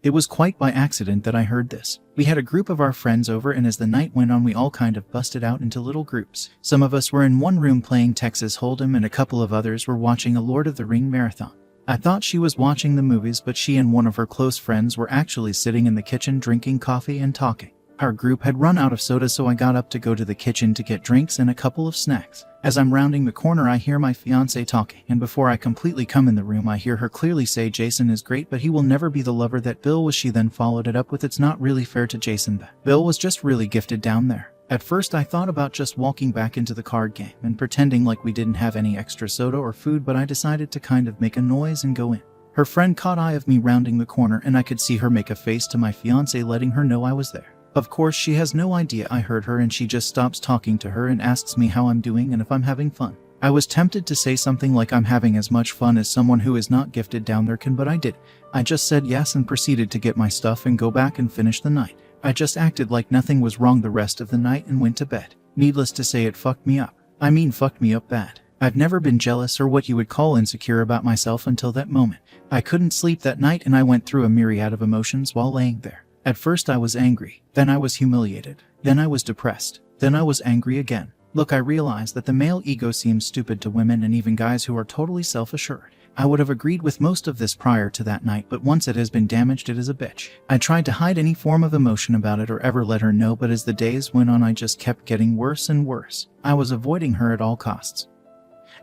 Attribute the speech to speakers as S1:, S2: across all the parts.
S1: It was quite by accident that I heard this. We had a group of our friends over, and as the night went on we all kind of busted out into little groups. Some of us were in one room playing Texas Hold'em and a couple of others were watching a Lord of the Ring marathon. I thought she was watching the movies, but she and one of her close friends were actually sitting in the kitchen drinking coffee and talking. Our group had run out of soda, so I got up to go to the kitchen to get drinks and a couple of snacks. As I'm rounding the corner, I hear my fiancée talking, and before I completely come in the room, I hear her clearly say, "Jason is great, but he will never be the lover that Bill was." She then followed it up with, "It's not really fair to Jason that Bill was just really gifted down there." At first I thought about just walking back into the card game and pretending like we didn't have any extra soda or food, but I decided to kind of make a noise and go in. Her friend caught eye of me rounding the corner, and I could see her make a face to my fiancé, letting her know I was there. Of course, she has no idea I heard her, and she just stops talking to her and asks me how I'm doing and if I'm having fun. I was tempted to say something like I'm having as much fun as someone who is not gifted down there can, but I did. I just said yes and proceeded to get my stuff and go back and finish the night. I just acted like nothing was wrong the rest of the night and went to bed. Needless to say, it fucked me up. I mean, fucked me up bad. I've never been jealous or what you would call insecure about myself until that moment. I couldn't sleep that night, and I went through a myriad of emotions while laying there. At first I was angry, then I was humiliated, then I was depressed, then I was angry again. Look, I realized that the male ego seems stupid to women and even guys who are totally self-assured. I would have agreed with most of this prior to that night, but once it has been damaged, it is a bitch. I tried to hide any form of emotion about it or ever let her know, but as the days went on I just kept getting worse and worse. I was avoiding her at all costs.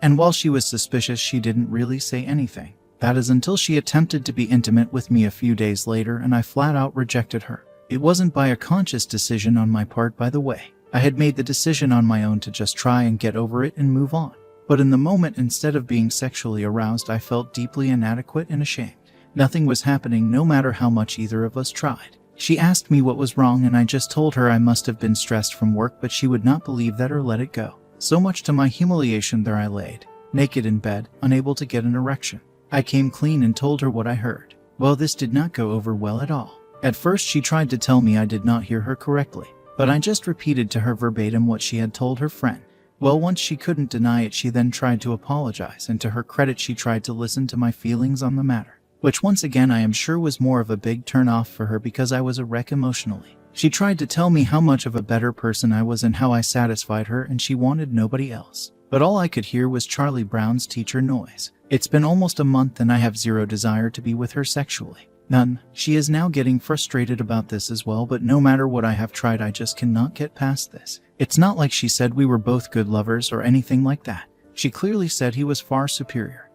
S1: And while she was suspicious, she didn't really say anything. That is until she attempted to be intimate with me a few days later, and I flat out rejected her. It wasn't by a conscious decision on my part, by the way. I had made the decision on my own to just try and get over it and move on. But in the moment, instead of being sexually aroused, I felt deeply inadequate and ashamed. Nothing was happening, no matter how much either of us tried. She asked me what was wrong, and I just told her I must have been stressed from work, but she would not believe that or let it go. So much to my humiliation, there I laid, naked in bed, unable to get an erection. I came clean and told her what I heard. Well, this did not go over well at all. At first she tried to tell me I did not hear her correctly, but I just repeated to her verbatim what she had told her friend. Well, once she couldn't deny it, she then tried to apologize, and to her credit she tried to listen to my feelings on the matter, which once again I am sure was more of a big turn-off for her because I was a wreck emotionally. She tried to tell me how much of a better person I was and how I satisfied her, and she wanted nobody else. But all I could hear was Charlie Brown's teacher noise. It's been almost a month and I have zero desire to be with her sexually. None. She is now getting frustrated about this as well, but no matter what I have tried, I just cannot get past this. It's not like she said we were both good lovers or anything like that. She clearly said he was far superior.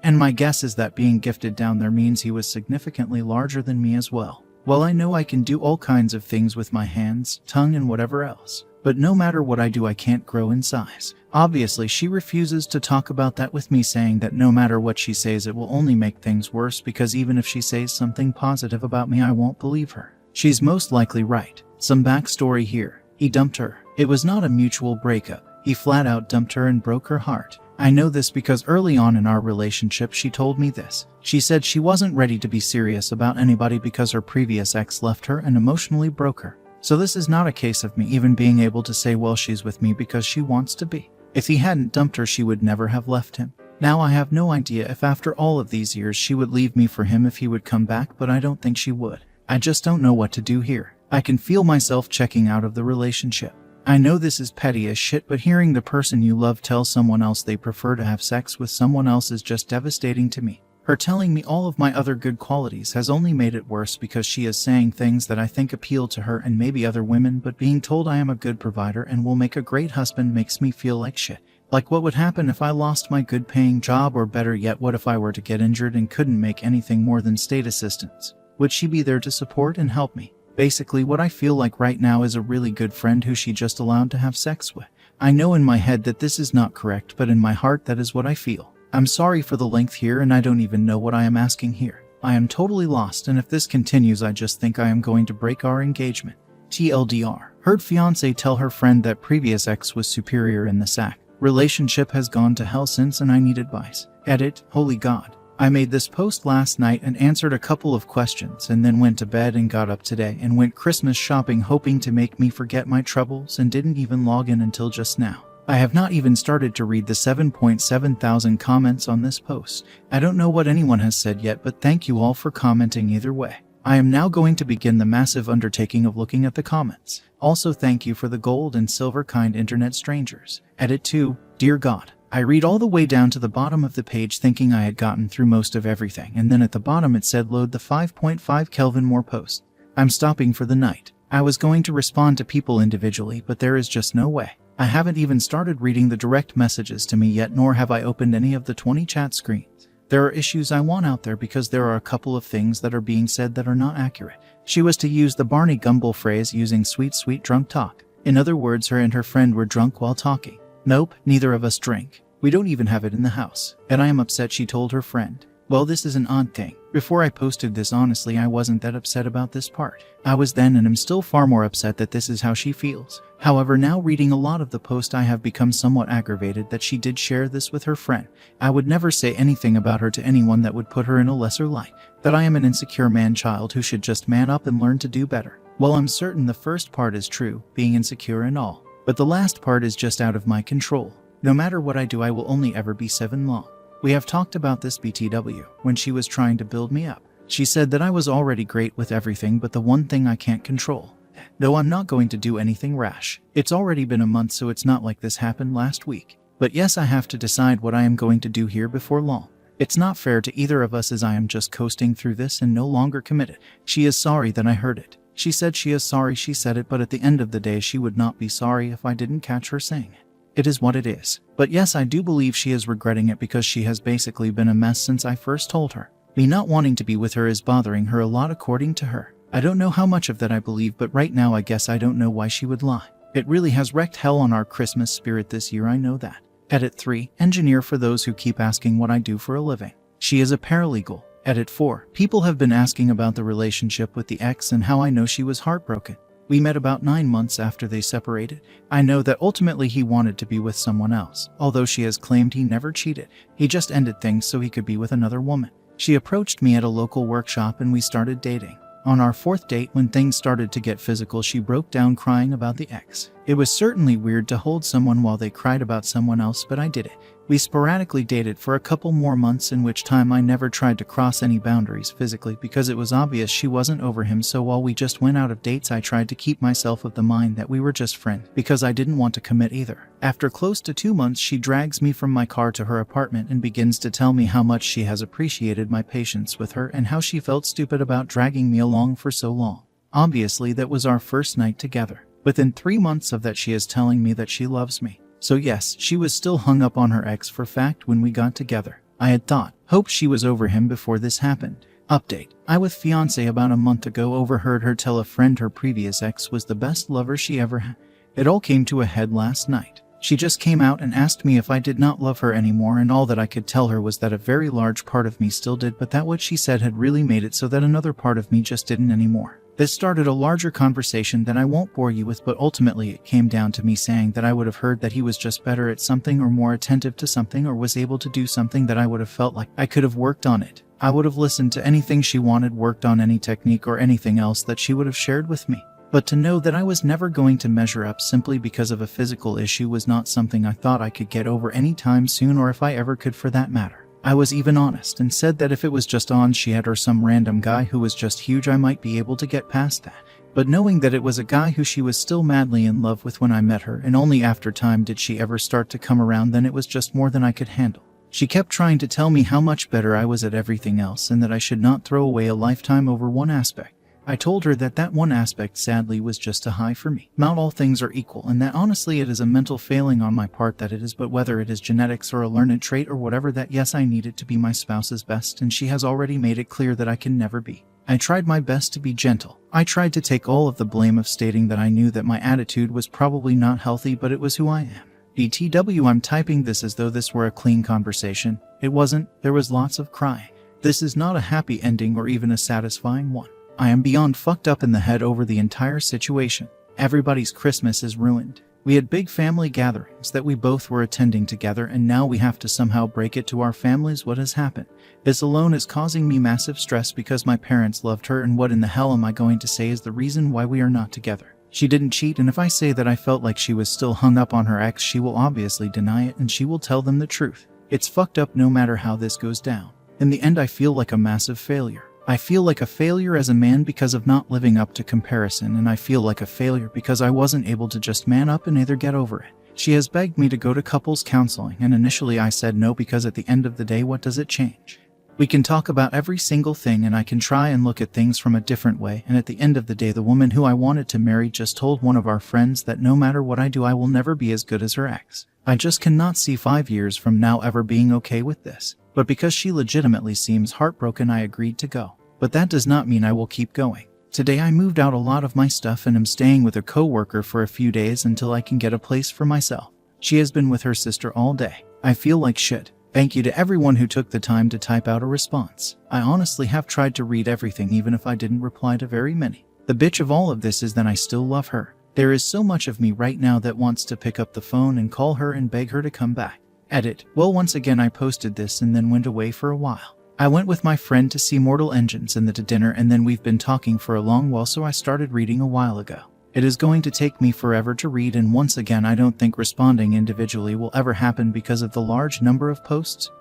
S1: And my guess is that being gifted down there means he was significantly larger than me as well. Well, I know I can do all kinds of things with my hands, tongue, and whatever else, but no matter what I do, I can't grow in size. Obviously, she refuses to talk about that with me, saying that no matter what she says, it will only make things worse, because even if she says something positive about me, I won't believe her. She's most likely right. Some backstory here. He dumped her. It was not a mutual breakup. He flat out dumped her and broke her heart. I know this because early on in our relationship she told me this. She said she wasn't ready to be serious about anybody because her previous ex left her and emotionally broke her. So this is not a case of me even being able to say, well, she's with me because she wants to be. If he hadn't dumped her, she would never have left him. Now I have no idea if after all of these years she would leave me for him if he would come back, but I don't think she would. I just don't know what to do here. I can feel myself checking out of the relationship. I know this is petty as shit, but hearing the person you love tell someone else they prefer to have sex with someone else is just devastating to me. Her telling me all of my other good qualities has only made it worse because she is saying things that I think appeal to her and maybe other women, but being told I am a good provider and will make a great husband makes me feel like shit. Like, what would happen if I lost my good paying job, or better yet, what if I were to get injured and couldn't make anything more than state assistance? Would she be there to support and help me? Basically, what I feel like right now is a really good friend who she just allowed to have sex with. I know in my head that this is not correct, but in my heart that is what I feel. I'm sorry for the length here, and I don't even know what I am asking here. I am totally lost, and if this continues, I just think I am going to break our engagement. TLDR. Heard fiancé tell her friend that previous ex was superior in the sack. Relationship has gone to hell since, and I need advice. Edit. Holy God. I made this post last night and answered a couple of questions, and then went to bed and got up today and went Christmas shopping, hoping to make me forget my troubles, and didn't even log in until just now. I have not even started to read the 7.7 thousand comments on this post. I don't know what anyone has said yet, but thank you all for commenting either way. I am now going to begin the massive undertaking of looking at the comments. Also, thank you for the gold and silver, kind internet strangers. Edit 2. Dear God. I read all the way down to the bottom of the page thinking I had gotten through most of everything, and then at the bottom it said load the 5.5 Kelvin more post. I'm stopping for the night. I was going to respond to people individually, but there is just no way. I haven't even started reading the direct messages to me yet, nor have I opened any of the 20 chat screens. There are issues I want out there because there are a couple of things that are being said that are not accurate. She was to use the Barney Gumble phrase using sweet drunk talk. In other words, her and her friend were drunk while talking. Nope, neither of us drink. We don't even have it in the house. And I am upset, she told her friend. Well, this is an odd thing. Before I posted this, honestly, I wasn't that upset about this part. I was then and am still far more upset that this is how she feels. However, now reading a lot of the post, I have become somewhat aggravated that she did share this with her friend. I would never say anything about her to anyone that would put her in a lesser light. That I am an insecure man-child who should just man up and learn to do better. Well, I'm certain the first part is true, being insecure and all. But the last part is just out of my control. No matter what I do, I will only ever be 7 long. We have talked about this BTW, when she was trying to build me up. She said that I was already great with everything but the one thing I can't control. No, I'm not going to do anything rash. It's already been a month, so it's not like this happened last week. But yes, I have to decide what I am going to do here before long. It's not fair to either of us, as I am just coasting through this and no longer committed. She is sorry that I heard it. She said she is sorry she said it, but at the end of the day she would not be sorry if I didn't catch her saying it. It is what it is. But yes, I do believe she is regretting it because she has basically been a mess since I first told her. Me not wanting to be with her is bothering her a lot, according to her. I don't know how much of that I believe, but right now I guess I don't know why she would lie. It really has wrecked hell on our Christmas spirit this year, I know that. Edit 3. Engineer, for those who keep asking what I do for a living. She is a paralegal. Edit 4. People have been asking about the relationship with the ex and how I know she was heartbroken. We met about 9 months after they separated. I know that ultimately he wanted to be with someone else, although she has claimed he never cheated. He just ended things so he could be with another woman. She approached me at a local workshop and we started dating. On our 4th date, when things started to get physical, she broke down crying about the ex. It was certainly weird to hold someone while they cried about someone else, but I did it. We sporadically dated for a couple more months, in which time I never tried to cross any boundaries physically because it was obvious she wasn't over him, so while we just went out of dates, I tried to keep myself of the mind that we were just friends because I didn't want to commit either. After close to 2 months, she drags me from my car to her apartment and begins to tell me how much she has appreciated my patience with her and how she felt stupid about dragging me along for so long. Obviously, that was our first night together. Within 3 months of that, she is telling me that she loves me. So yes, she was still hung up on her ex for fact when we got together. I had hoped she was over him before this happened. Update. I with fiancée about a month ago overheard her tell a friend her previous ex was the best lover she ever had. It all came to a head last night. She just came out and asked me if I did not love her anymore, and all that I could tell her was that a very large part of me still did, but that what she said had really made it so that another part of me just didn't anymore. This started a larger conversation that I won't bore you with, but ultimately it came down to me saying that I would have heard that he was just better at something or more attentive to something or was able to do something that I would have felt like I could have worked on it. I would have listened to anything she wanted, worked on any technique or anything else that she would have shared with me. But to know that I was never going to measure up simply because of a physical issue was not something I thought I could get over anytime soon, or if I ever could for that matter. I was even honest and said that if it was just on she had or some random guy who was just huge, I might be able to get past that. But knowing that it was a guy who she was still madly in love with when I met her, and only after time did she ever start to come around, then it was just more than I could handle. She kept trying to tell me how much better I was at everything else and that I should not throw away a lifetime over one aspect. I told her that that one aspect sadly was just a high for me. Not all things are equal, and that honestly it is a mental failing on my part that it is, but whether it is genetics or a learned trait or whatever, that yes, I needed to be my spouse's best, and she has already made it clear that I can never be. I tried my best to be gentle. I tried to take all of the blame of stating that I knew that my attitude was probably not healthy, but it was who I am. BTW, I'm typing this as though this were a clean conversation. It wasn't. There was lots of crying. This is not a happy ending or even a satisfying one. I am beyond fucked up in the head over the entire situation. Everybody's Christmas is ruined. We had big family gatherings that we both were attending together, and now we have to somehow break it to our families. What has happened? This alone is causing me massive stress because my parents loved her, and what in the hell am I going to say is the reason why we are not together? She didn't cheat, and if I say that I felt like she was still hung up on her ex, she will obviously deny it and she will tell them the truth. It's fucked up no matter how this goes down. In the end, I feel like a massive failure. I feel like a failure as a man because of not living up to comparison, and I feel like a failure because I wasn't able to just man up and either get over it. She has begged me to go to couples counseling, and initially I said no because at the end of the day, what does it change? We can talk about every single thing and I can try and look at things from a different way, and at the end of the day, the woman who I wanted to marry just told one of our friends that no matter what I do, I will never be as good as her ex. I just cannot see 5 years from now ever being okay with this. But because she legitimately seems heartbroken, I agreed to go. But that does not mean I will keep going. Today I moved out a lot of my stuff and am staying with a coworker for a few days until I can get a place for myself. She has been with her sister all day. I feel like shit. Thank you to everyone who took the time to type out a response. I honestly have tried to read everything, even if I didn't reply to very many. The bitch of all of this is that I still love her. There is so much of me right now that wants to pick up the phone and call her and beg her to come back. Edit. Well, once again I posted this and then went away for a while. I went with my friend to see Mortal Engines and then to dinner, and then we've been talking for a long while, so I started reading a while ago. It is going to take me forever to read, and once again I don't think responding individually will ever happen because of the large number of posts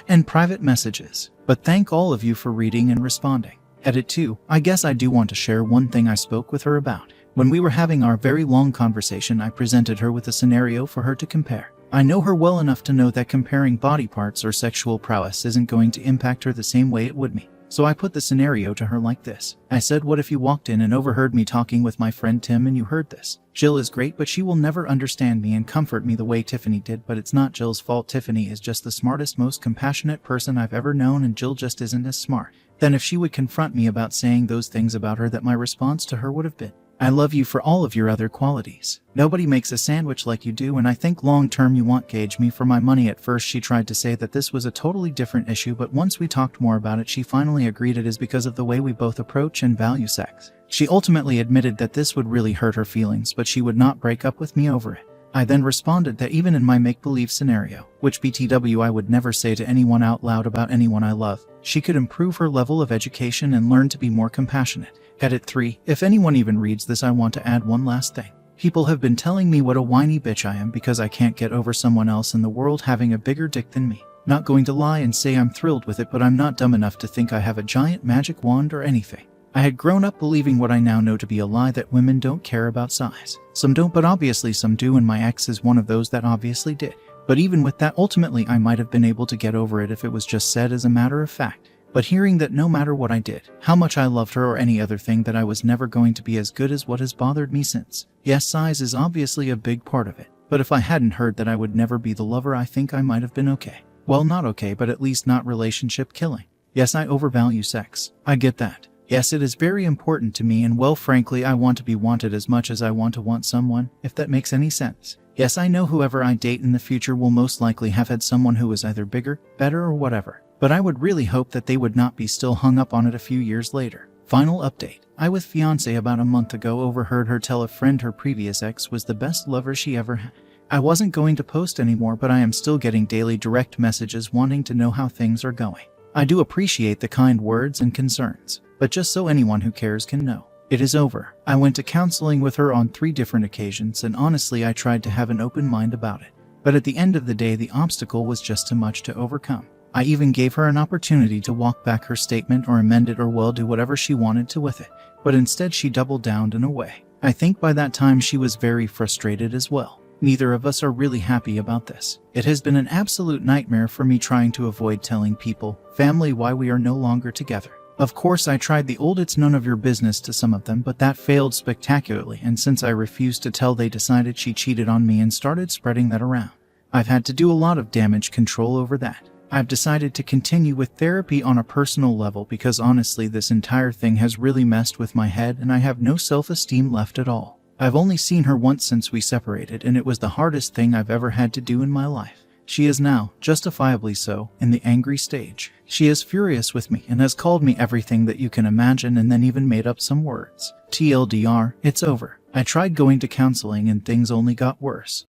S1: and private messages. But thank all of you for reading and responding. Edit 2. I guess I do want to share one thing I spoke with her about. When we were having our very long conversation, I presented her with a scenario for her to compare. I know her well enough to know that comparing body parts or sexual prowess isn't going to impact her the same way it would me. So I put the scenario to her like this. I said, what if you walked in and overheard me talking with my friend Tim and you heard this? Jill is great, but she will never understand me and comfort me the way Tiffany did, but it's not Jill's fault. Tiffany is just the smartest, most compassionate person I've ever known, and Jill just isn't as smart. Then if she would confront me about saying those things about her, that my response to her would have been, I love you for all of your other qualities. Nobody makes a sandwich like you do, and I think long term you won't gauge me for my money. At first she tried to say that this was a totally different issue, but once we talked more about it, she finally agreed it is because of the way we both approach and value sex. She ultimately admitted that this would really hurt her feelings, but she would not break up with me over it. I then responded that even in my make-believe scenario, which BTW I would never say to anyone out loud about anyone I love, she could improve her level of education and learn to be more compassionate. Edit 3. If anyone even reads this, I want to add one last thing. People have been telling me what a whiny bitch I am because I can't get over someone else in the world having a bigger dick than me. Not going to lie and say I'm thrilled with it, but I'm not dumb enough to think I have a giant magic wand or anything. I had grown up believing what I now know to be a lie, that women don't care about size. Some don't, but obviously some do, and my ex is one of those that obviously did. But even with that, ultimately I might have been able to get over it if it was just said as a matter of fact. But hearing that no matter what I did, how much I loved her or any other thing, that I was never going to be as good as what has bothered me since. Yes, size is obviously a big part of it. But if I hadn't heard that I would never be the lover, I think I might have been okay. Well, not okay, but at least not relationship killing. Yes, I overvalue sex. I get that. Yes, it is very important to me, and well, frankly, I want to be wanted as much as I want to want someone, if that makes any sense. Yes, I know whoever I date in the future will most likely have had someone who is either bigger, better, or whatever. But I would really hope that they would not be still hung up on it a few years later. Final update. I with fiancée about a month ago overheard her tell a friend her previous ex was the best lover she ever had. I wasn't going to post anymore, but I am still getting daily direct messages wanting to know how things are going. I do appreciate the kind words and concerns, but just so anyone who cares can know, it is over. I went to counseling with her on 3 different occasions, and honestly I tried to have an open mind about it. But at the end of the day, the obstacle was just too much to overcome. I even gave her an opportunity to walk back her statement or amend it, or well, do whatever she wanted to with it. But instead she doubled down and away. I think by that time she was very frustrated as well. Neither of us are really happy about this. It has been an absolute nightmare for me trying to avoid telling people, family, why we are no longer together. Of course, I tried the old "it's none of your business" to some of them, but that failed spectacularly, and since I refused to tell, they decided she cheated on me and started spreading that around. I've had to do a lot of damage control over that. I've decided to continue with therapy on a personal level because honestly this entire thing has really messed with my head and I have no self-esteem left at all. I've only seen her once since we separated, and it was the hardest thing I've ever had to do in my life. She is now, justifiably so, in the angry stage. She is furious with me and has called me everything that you can imagine, and then even made up some words. TLDR, it's over. I tried going to counseling and things only got worse.